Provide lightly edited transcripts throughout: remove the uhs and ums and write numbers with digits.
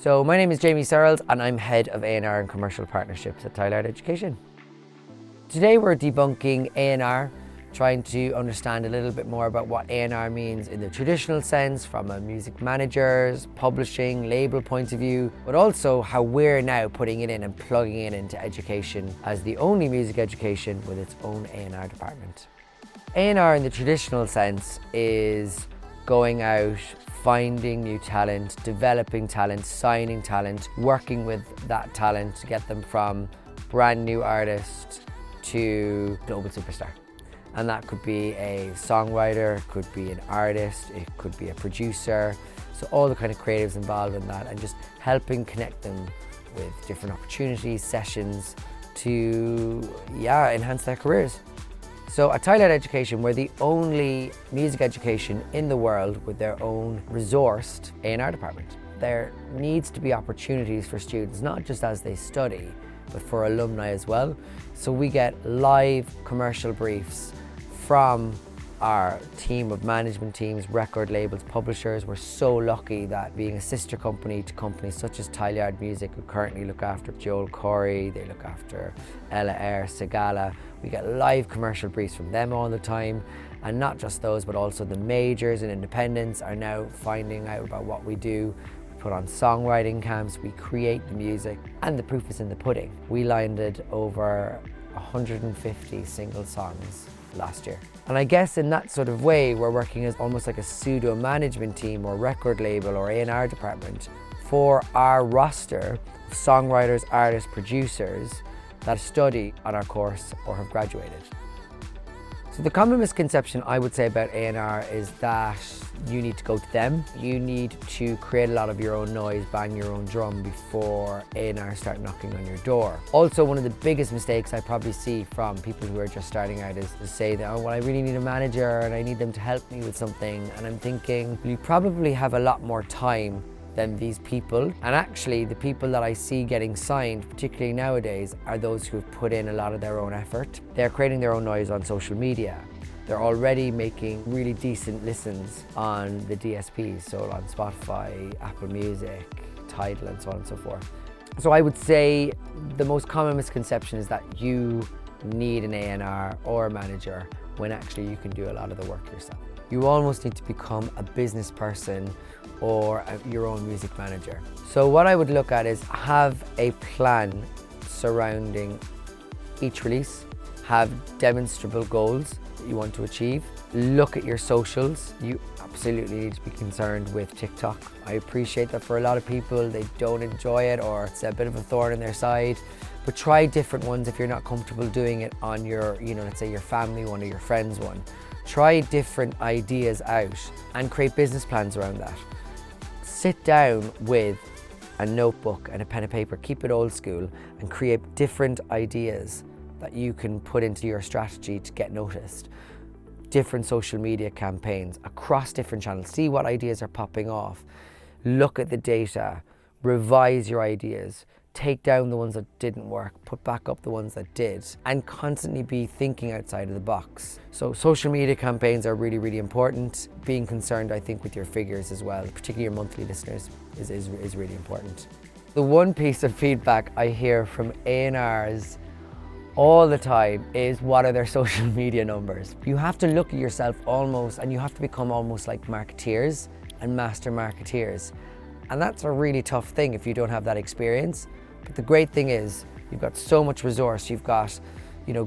So my name is Jamie Searles and I'm Head of A&R and Commercial Partnerships at Tileyard Education. Today we're debunking A&R, trying to understand a little bit more about what A&R means in the traditional sense from a music manager's, publishing, label point of view, but also how we're now putting it in and plugging it into education as the only music education with its own A&R department. A&R in the traditional sense is going out, finding new talent, developing talent, signing talent, working with that talent to get them from brand new artist to global superstar. And that could be a songwriter, it could be an artist, it could be a producer. So all the kind of creatives involved in that and just helping connect them with different opportunities, sessions to enhance their careers. So at Tileyard Education, we're the only music education in the world with their own resourced A&R department. There needs to be opportunities for students, not just as they study, but for alumni as well. So we get live commercial briefs from our team of management teams, record labels, publishers. We're so lucky that being a sister company to companies such as Tileyard Music, who currently look after Joel Corey, they look after Ella Eyre, Segala. We get live commercial briefs from them all the time. And not just those, but also the majors and independents are now finding out about what we do. We put on songwriting camps, we create the music, and the proof is in the pudding. We landed over 150 single songs last year. And I guess in that sort of way, we're working as almost like a pseudo management team or record label or A&R department for our roster of songwriters, artists, producers that study on our course or have graduated. So the common misconception I would say about A&R is that you need to go to them. You need to create a lot of your own noise, bang your own drum before A&R start knocking on your door. Also, one of the biggest mistakes I probably see from people who are just starting out is to say that, oh, well, I really need a manager and I need them to help me with something. And I'm thinking, you probably have a lot more time than these people. And actually, the people that I see getting signed, particularly nowadays, are those who have put in a lot of their own effort. They're creating their own noise on social media. They're already making really decent listens on the DSPs, so on Spotify, Apple Music, Tidal, and so on and so forth. So I would say the most common misconception is that you need an A&R or a manager when actually you can do a lot of the work yourself. You almost need to become a business person or your own music manager. So what I would look at is have a plan surrounding each release, have demonstrable goals that you want to achieve. Look at your socials. You absolutely need to be concerned with TikTok. I appreciate that for a lot of people, they don't enjoy it or it's a bit of a thorn in their side, but try different ones if you're not comfortable doing it on your, let's say your family one or your friends one. Try different ideas out and create business plans around that. Sit down with a notebook and a pen and paper, keep it old school, and create different ideas that you can put into your strategy to get noticed. Different social media campaigns across different channels. See what ideas are popping off. Look at the data, revise your ideas, take down the ones that didn't work, put back up the ones that did, and constantly be thinking outside of the box. So social media campaigns are really, really important. Being concerned, I think, with your figures as well, particularly your monthly listeners, is really important. The one piece of feedback I hear from A&Rs all the time is, what are their social media numbers? You have to look at yourself almost, and you have to become almost like marketeers and master marketeers. And that's a really tough thing if you don't have that experience. But the great thing is you've got so much resource. You've got,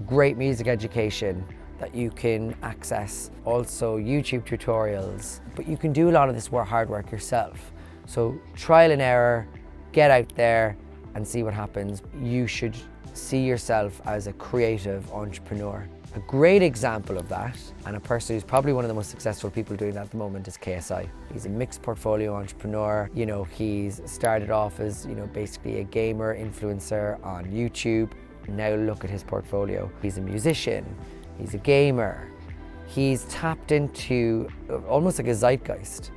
great music education that you can access. Also YouTube tutorials, but you can do a lot of this hard work yourself. So trial and error, get out there and see what happens. You should see yourself as a creative entrepreneur. A great example of that, and a person who's probably one of the most successful people doing that at the moment, is KSI. He's a mixed portfolio entrepreneur. He's started off as, basically a gamer influencer on YouTube. Now look at his portfolio. He's a musician, he's a gamer. He's tapped into almost like a zeitgeist,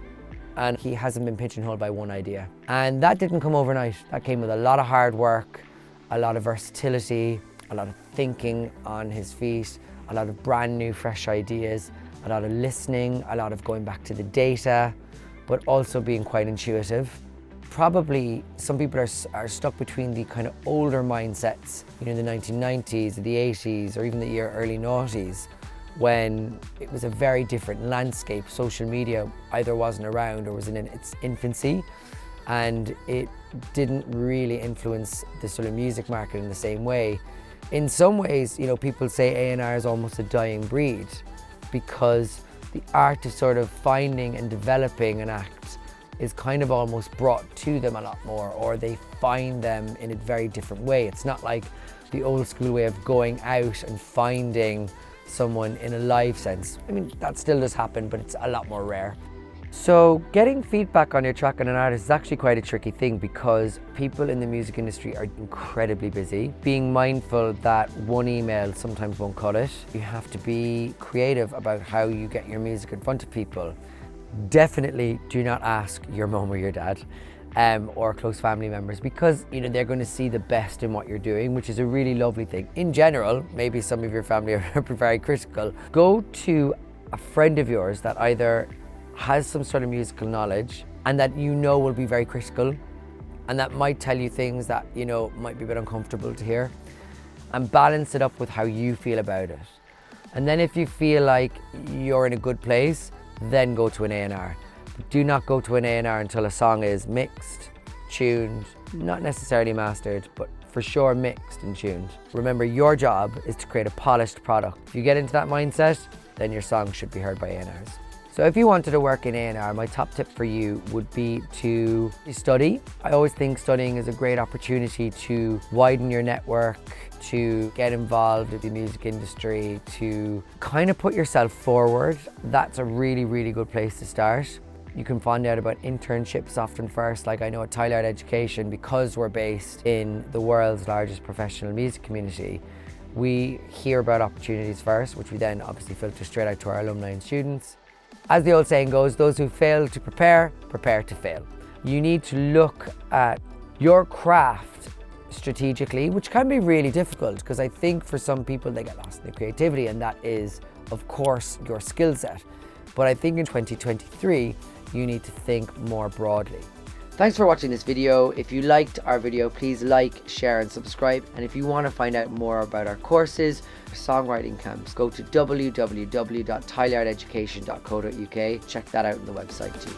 and he hasn't been pigeonholed by one idea. And that didn't come overnight. That came with a lot of hard work, a lot of versatility, a lot of thinking on his feet, a lot of brand new, fresh ideas, a lot of listening, a lot of going back to the data, but also being quite intuitive. probably some people are stuck between the kind of older mindsets, you know, the 1990s, the 80s, or even the early noughties, when it was a very different landscape. Social media either wasn't around or was in its infancy, and it didn't really influence the sort of music market in the same way. In some ways, you know, people say A&R is almost a dying breed because the art of sort of finding and developing an act is kind of almost brought to them a lot more, or they find them in a very different way. It's not like the old school way of going out and finding someone in a live sense. I mean, that still does happen, but it's a lot more rare. So getting feedback on your track on an artist is actually quite a tricky thing because people in the music industry are incredibly busy. Being mindful that one email sometimes won't cut it. You have to be creative about how you get your music in front of people. Definitely do not ask your mom or your dad or close family members, because you know they're going to see the best in what you're doing, which is a really lovely thing. In general, maybe some of your family are very critical. Go to a friend of yours that either has some sort of musical knowledge and that you know will be very critical and that might tell you things that you know might be a bit uncomfortable to hear, and balance it up with how you feel about it. And then if you feel like you're in a good place, then go to an A&R. But do not go to an A&R until a song is mixed, tuned, not necessarily mastered, but for sure mixed and tuned. Remember, your job is to create a polished product. If you get into that mindset, then your song should be heard by A&Rs. So if you wanted to work in A&R, my top tip for you would be to study. I always think studying is a great opportunity to widen your network, to get involved with the music industry, to kind of put yourself forward. That's a really, really good place to start. You can find out about internships often first. Like I know at Tileyard Education, because we're based in the world's largest professional music community, we hear about opportunities first, which we then obviously filter straight out to our alumni and students. As the old saying goes, those who fail to prepare to fail. You need to look at your craft strategically, which can be really difficult because I think for some people they get lost in the creativity, and that is, of course, your skill set. But I think in 2023, you need to think more broadly. Thanks for watching this video. If you liked our video, please like, share and subscribe. And if you want to find out more about our courses, songwriting camps, go to www.tileyardeducation.co.uk. Check that out on the website too.